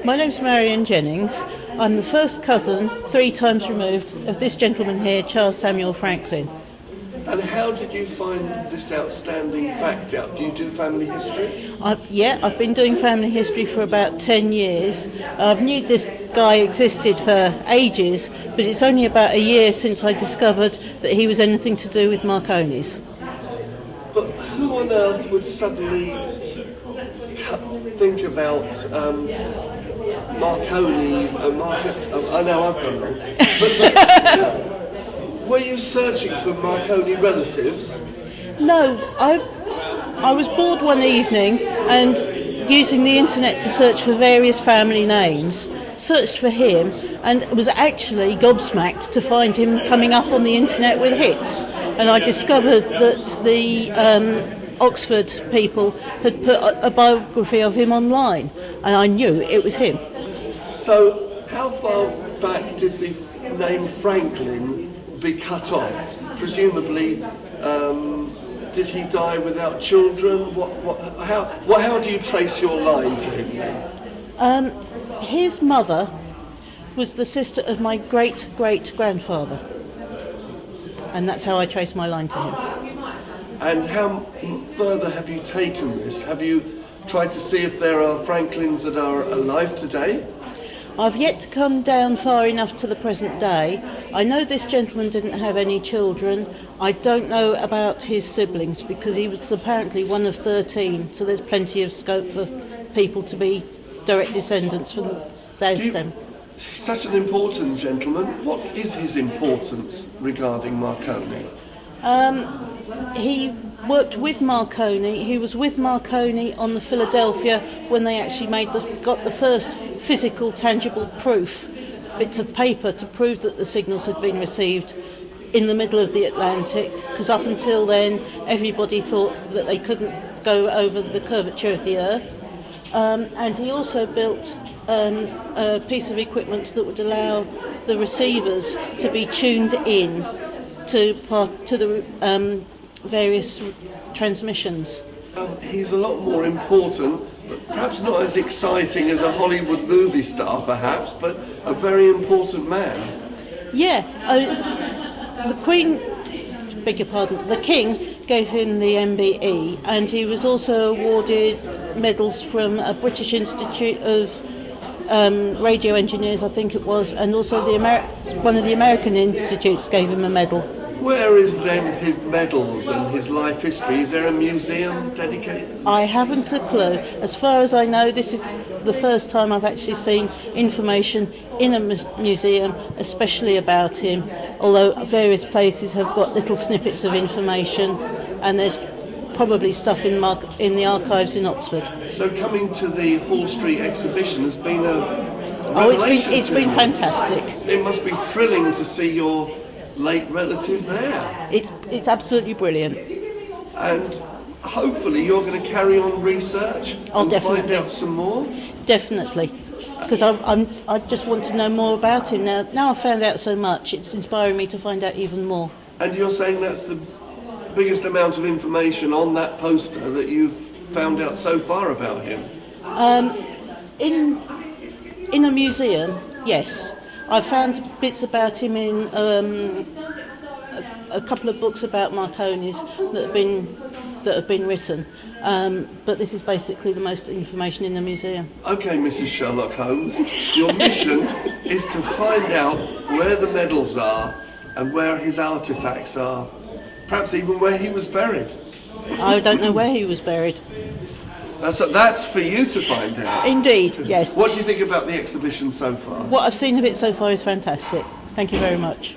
My name's Marion Jennings. I'm the first cousin, 3 times removed, of this gentleman here, Charles Samuel Franklin. And how did you find this outstanding fact out? Do you do family history? I've been doing family history for about 10 years. I've knew this guy existed for ages, but it's only about a year since I discovered that he was anything to do with Marconi's. But who on earth would suddenly think about Marconi? I know I've done wrong. Were you searching for Marconi relatives? No, I was bored one evening and using the internet to search for various family names, searched for him and was actually gobsmacked to find him coming up on the internet with hits. And I discovered that the Oxford people had put a biography of him online, and I knew it was him. So how far back did the name Franklin be cut off? Presumably, did he die without children? How do you trace your line to him? His mother was the sister of my great-great-grandfather, and that's how I trace my line to him. And how further have you taken this? Have you tried to see if there are Franklins that are alive today? I've yet to come down far enough to the present day. I know this gentleman didn't have any children. I don't know about his siblings because he was apparently one of 13, so there's plenty of scope for people to be direct descendants from their stem. He's such an important gentleman. What is his importance regarding Marconi? He worked with Marconi. He was with Marconi on the Philadelphia when they actually got the first physical, tangible proof, bits of paper to prove that the signals had been received in the middle of the Atlantic, because up until then everybody thought that they couldn't go over the curvature of the Earth. And he also built a piece of equipment that would allow the receivers to be tuned in to the various transmissions. He's a lot more important, but perhaps not as exciting as a Hollywood movie star, perhaps, but a very important man. Yeah, the King gave him the MBE, and he was also awarded medals from a British Institute of Radio Engineers, I think it was, and also one of the American institutes gave him a medal. Where is then his medals and his life history? Is there a museum dedicated? I haven't a clue. As far as I know, this is the first time I've actually seen information in a museum, especially about him, although various places have got little snippets of information, and there's probably stuff in the archives in Oxford. So coming to the Hall Street exhibition has been a revelation. It's been fantastic. It must be thrilling to see your late relative there. It's absolutely brilliant. And hopefully you're going to carry on research and definitely find out some more? Definitely, because I just want to know more about him now. Now I've found out so much, it's inspiring me to find out even more. And you're saying that's the biggest amount of information on that poster that you've found out so far about him? In a museum, yes. I found bits about him in a couple of books about Marconi's that have been written, but this is basically the most information in the museum. Okay, Mrs. Sherlock Holmes, your mission is to find out where the medals are and where his artefacts are, perhaps even where he was buried. I don't know where he was buried. That's for you to find out. Indeed, yes. What do you think about the exhibition so far? What I've seen of it so far is fantastic. Thank you very much.